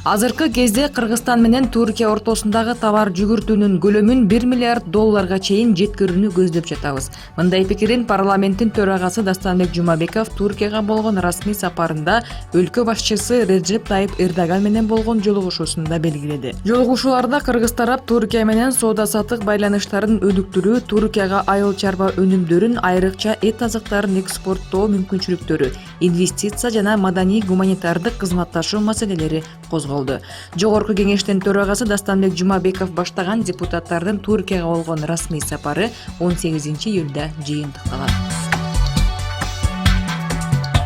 Азыркы кезде Кыргызстан менен Түркия ортосундагы товар жүгүртүүнүн көлөмүн 1 миллиард долларга чейин жеткирүүнү көздөп жатабыз. Мындай пикирин парламенттин төрагасы Дастанбек Жумабеков Түркияга болгон расмий сапарында өлкө башчысы Реджеп Тайып Эрдоган менен болгон жолугушуусунда белгиледи. Жолугушууларда кыргыз тарап Түркия менен соода-саттык байланыштарын өнүктүрүү, Түркияга айыл чарба өнүмдөрүн, айрыкча эт азыктарын экспорттоо мүмкүнчүлүктөрү, инвестиция жана маданий гуманитардык кызматташуу маселелери козголду. Жогорку кеңештин төрагасы Дастанбек Жумабеков баштаган депутаттардын Түркияга болгон расмий сапары 18 июлда жыйынтыкталат.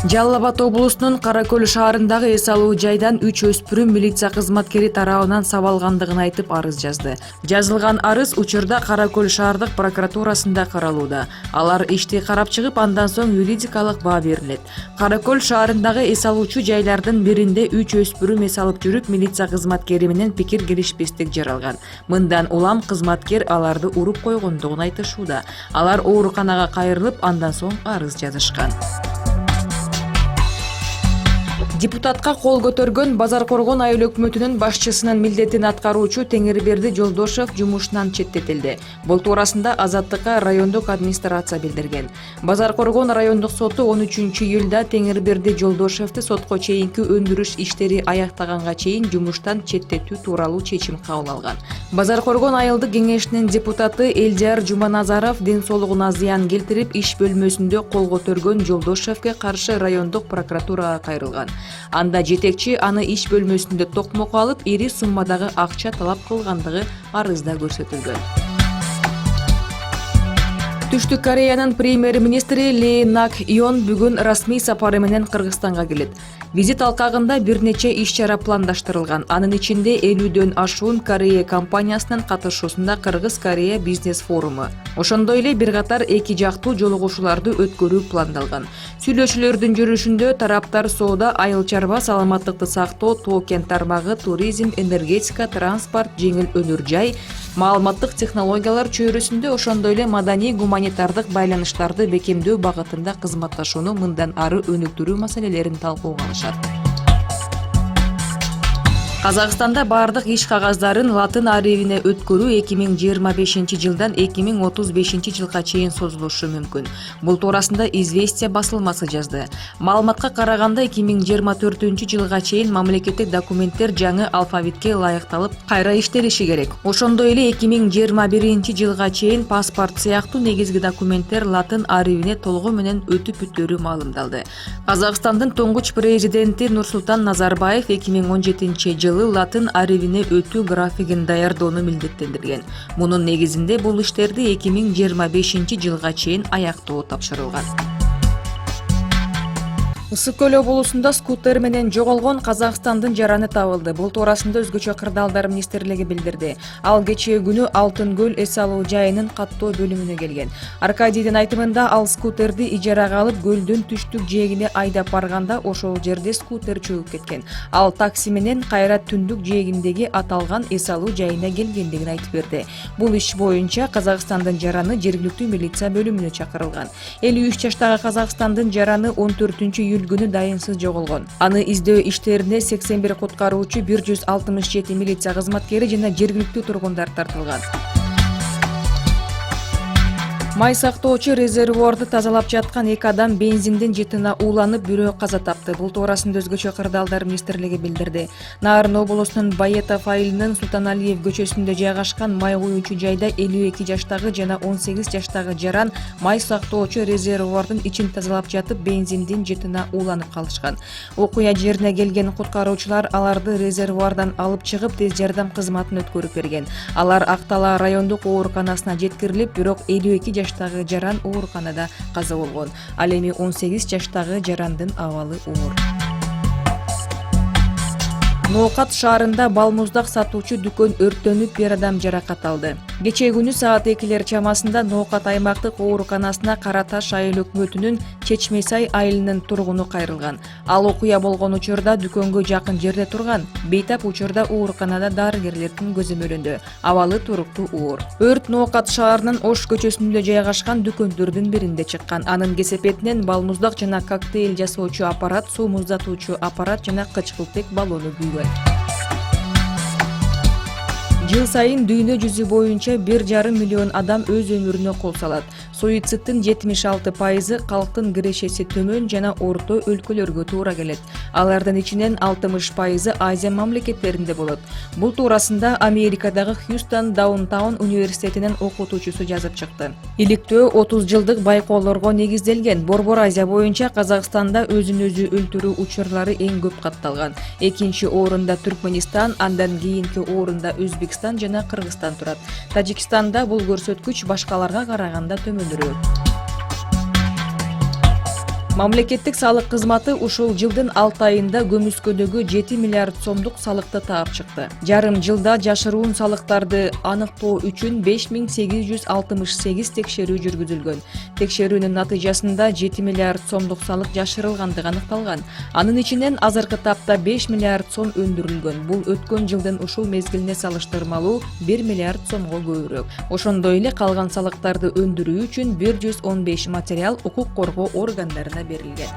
Жалал Абад облусунун Каракөл шаарындагы эс алуу жайдан 3 өспүрүм милиция кызматкери тарабынан сабалгандыгын айтып арыз жазды. Жазылган арыз учурда Каракөл шаардык прокуратурасында каралууда. Алар ишти карап чыгып, андан соң юридикалык баа берилет. Каракөл шаарындагы эс алуучу жайлардын биринде 3 өспүрүм эс алып жүрүп, милиция кызматкери менен пикир келишпестик жаралган. Мындан улам кызматкер аларды уруп койгондугун айтышууда. Алар ооруканага кайрылып, андан соң арыз жазышкан. Депутатка кол көтөргөн Базар Коргон айыл өкмөтүнүн башчысынын милдетин аткаруучу Теңирберди Жолдошев жумушунан четтетилди. Бул туурасында Азаттыкка райондук администрация билдирген. Базар Коргон райондук соту 13 июлда Теңирберди Жолдошевди сотко чейинки өндүрүш иштери аяктаганга чейин жумуштан четтетүү тууралуу чечим кабыл алган. Базар Коргон айылдык кеңешинин депутаты Элдияр Жуманазаров ден соолугуна зыян келтирип, иш бөлмөсүндө кол көтөргөн Жолдошевге каршы райондук прокуратурага кайрылган. Анда жетекчи аны иш бөлмөсүндө токмокко алып, ири суммадагы акча талап кылгандыгы арызда көрсөтүлгөн. Түштүк Кореянын премьер-министри Ли Нак Йон бүгүн расмий сапары менен Кыргызстанга келет. Визит алкагында бир нече иш-чара пландаштырылган. Анын ичинде 50дөн ашуун Корея компаниясынын катышуусунда Кыргыз-Корея бизнес форуму. Ошондой эле бир катар эки жактуу жолугушууларды өткөрүү пландалган. Сүйлөшүүлөрдүн жүрүшүндө тараптар соода, айыл чарба, саламаттыкты сактоо, тоо-кен тармагы, туризм, энергетика, транспорт, жеңил өнөр жай, маалыматтык технологиялар чөйрөсүндө, ошондой эле маданий гуманитардык байланыштарды бекемдөө багытында кызматташууну мындан ары өнүктүрүү маселелерин талкууга алышат. Казакстанда бардык иш кагаздарын латын арифине өткөрүү 2025 жылдан 2035 жылга чейин созулушу мүмкүн. Бул туурасында Известия басылмасы жазды. Маалыматка караганда 2024 жылга чейин мамлекеттик документтер жаңы алфавитке ылайыкталып кайра иштелиши керек. Ошондой эле 2021 жылга чейин паспорт сыяктуу негизги документтер латын арифине толугу менен өтүп бүтөөрү маалымдалды. Казакстандын туңгуч президенти Нурсултан Назарбаев 2017 жылы латын арифине өтүү графигин даярдоону милдеттендирген. Мунун негизинде бул иштерди 2025 жылга чейин аяктоо тапшырылган. Ысык Көл облусунда скутер менен жоголгон Казакстандын жараны табылды. Бул туурасында Өзгөчө кырдаалдар министрлиги билдирди. Ал кечээ күнү Алтын көл эс алуу жайынын каттоо бөлүмүнө келген. Аркадийдин айтымында, ал скутерди ижарага алып көлдүн түштүк жээгине айдап барганда ошол жерде скутер чөгүп кеткен. Ал такси менен кайра түндүк жээгиндеги аталган эс алуу жайына келгендигин айтып берди. Бул иш боюнча Казакстандын жараны жергиликтүү милиция бөлүмүнө чакырылган. 53 жаштагы Казакстандын жараны 14 күнү дайынсыз жоголгон. Аны издөө иштерине 81 куткаруучу, 167 милиция кызматкери жана жергиликтүү тургундар тартылган. Май сактоочу резервуарды тазалап жаткан 2 адам бензиндин жытына ууланып, бирөө каза тапты. Бул туурасында Өзгөчө кырдаалдар министрлиги билдирди. Нарын облусунун Баетов айылынын Султаналиев көчөсүндө жайгашкан май куюучу жайда 52 жаштагы жана 18 жаштагы жаран май сактоочу резервуардын ичин тазалап жатып, бензиндин жытына ууланып калышкан. Окуя жерине келген куткаруучулар аларды резервуардан алып чыгып, тез жардам кызматын өткөрүп берген. Алар Актала райондук ооруканасына жеткирилип, бирок 52 жаштагы жаран ооруканада каза болгон. Ал эми 18 жаштагы жарандын абалы оор. Ноокат шаарында балмуздак сатуучу дүкөн өрттөнүп, бир адам жаракат алды. Кечээ күнү саат 2 чамасында Ноокат аймактык ооруканасына Кара Таш айыл өкмөтүнүн Чечмесай айылынын тургуну кайрылган. Ал окуя болгон учурда дүкөнгө жакын жерде турган. Бейтап учурда ооруканада дарыгерлердин көзөмөлүндө. Абалы туруктуу оор. Өрт Ноокат шаарынын Ош көчөсүндө жайгашкан дүкөндөрдүн биринде чыккан. Анын кесепетинен балмуздак жана коктейль жасоочу аппарат, суу муздатуучу аппарат жана кычкылтек баллону күйгөн. Жыл сайын дүйнө жүзү боюнча 1,5 миллион адам өз өмүрүнө кол салат. Суицидтин 76% калктын кирешеси төмөн жана орто өлкөлөргө туура келет. Алардын ичинен 60% Азия мамлекеттеринде болот. Бул туурасында Америкадагы Хьюстон Даунтаун университетинин окутуучусу жазып чыкты. Иликтөө 30 жылдык байкоолорго негизделген. Борбор Азия боюнча Казакстанда өзүн өзү өлтүрүү учурлары эң көп катталган. Экинчи орунда Түркмөнистан, андан кийинки орунда Өзбекстан жана Кыргызстан турат. Тажикстанда бул көрсөткүч башкаларга караганда төмөнүрөөк. Мамлекеттик салык кызматы ушул жылдын 6 айында көмүскөдөгү 7 миллиард сомдук салыкты таап чыкты. Жарым жылда жашыруун салыктарды аныктоо үчүн 5868 текшерүү жүргүзүлгөн. Текшерүүнүн натыйжасында 7 миллиард сомдук салык жашырылгандыгы аныкталган. Анын ичинен азыркы тапта 5 миллиард сом өндүрүлгөн. Бул өткөн жылдын ушул мезгилине салыштырмалуу 1 миллиард сомго көбүрөөк. Ошондой эле калган салыктарды өндүрүү үчүн 115 материал укук коргоо органдарына берилген.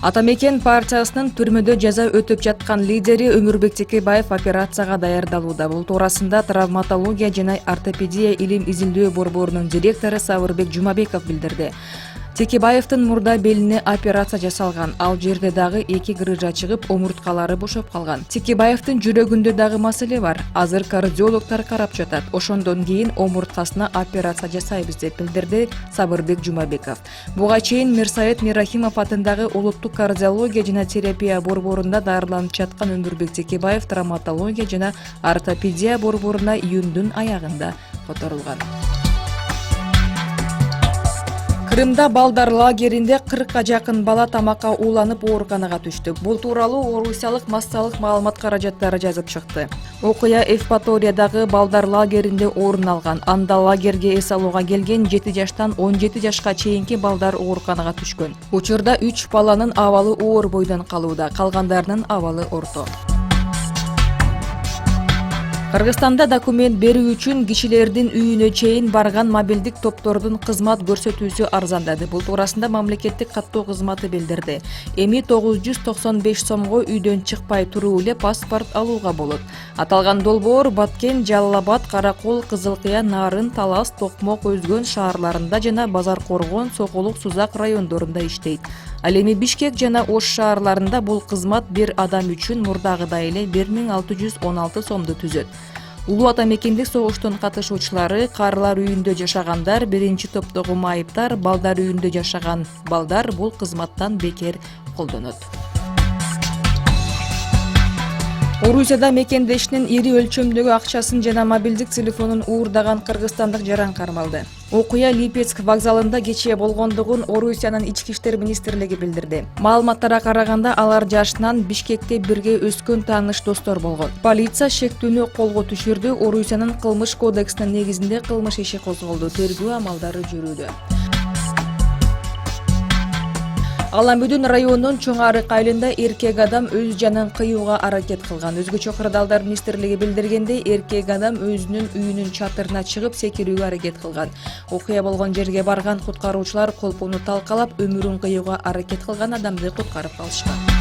Атамекен партиясынын түрмөдө жаза өтүп жаткан лидери Өмүрбек Текебаев операцияга даярдалууда. Бул туурасында травматология жана ортопедия илим изилдөө борборунун директору Сабырбек Жумабеков билдирди. Текебаевдин мурда белине операция жасалган. Ал жерде дагы 2 грыжа чыгып, омурткалары бошоп калган. Текебаевдин жүрөгүндө дагы маселе бар. Азыр кардиологдор карап жатат. Ошондон кийин омурткасына операция жасайбыз деп билдирди Сабырбек Жумабеков. Буга чейин Мирсаид Мирахимов атындагы улуттук кардиология жана терапия борборунда даарыланып жаткан Өмүрбек Текебаев травматология жана ортопедия борборуна июндун аягында которулган. Крымда балдар лагеринде 40-ка жакын бала тамакка ууланып ооруканага түштү. Бул тууралуу орусиялык массалык маалымат каражаттары жазып чыкты. Окуя Евпаториядагы балдар лагеринде орун алган. Анда лагерге эс алууга келген 7 жаштан 17 жашка чейинки балдар ооруканага түшкөн. Учурда 3 баланын абалы оор бойдон калууда, калгандарынын абалы орто. Кыргызстанда документ берүү үчүн кишилердин үйүнө чейин барган мобилдик топтордун кызмат көрсөтүүсү арзандады. Бул туурасында мамлекеттик каттоо кызматы билдирди. Эми 995 сомго үйдөн чыкпай туруу эле паспорт алууга болот. Аталган долбоор Баткен, Жалал-Абад, Каракол, Кызылкыя, Нарын, Талас, Токмок, Өзгөн шаарларында жана Базар Коргон, Сокулук, Сузак райондорунда иштейт. Ал эми Бишкек жана Ош шаарларында бул кызмат бир адам үчүн мурдагыдай эле 1616 сомду түзөт. Улуу Атамекендик согуштун катышуучулары, карылар үйүндө жашагандар, биринчи топтогу майыптар, балдар үйүндө жашаган балдар бул кызматтан бекер колдонот. Орусияда мекендешинин ири өлчөмдөгү акчасын жана мобилдик телефонун уурдаган кыргызстандык жаран кармалды. Окуя Липецк вокзалында кечээ болгондугун Орусиянын ички иштер министрлиги билдирди. Маалыматтарга караганда алар жашынан Бишкекте бирге өскөн тааныш достор болгон. Полиция шектүүнү колго түшүрдү. Орусиянын кылмыш кодексинин негизинде кылмыш иши козголду. Тергөө амалдары жүрүүдө. Аламбүдүн районунун Чоң Арык айылында эркек адам өз жанын кыюуга аракет кылган. Өзгөчө кырдаалдар министрлиги билдиргендей, эркек адам өзүнүн үйүнүн чатырына чыгып секирүүгө аракет кылган. Окуя болгон жерге барган куткаруучулар колпону талкалап, өмүрүн кыюуга аракет кылган адамды куткарып калышкан.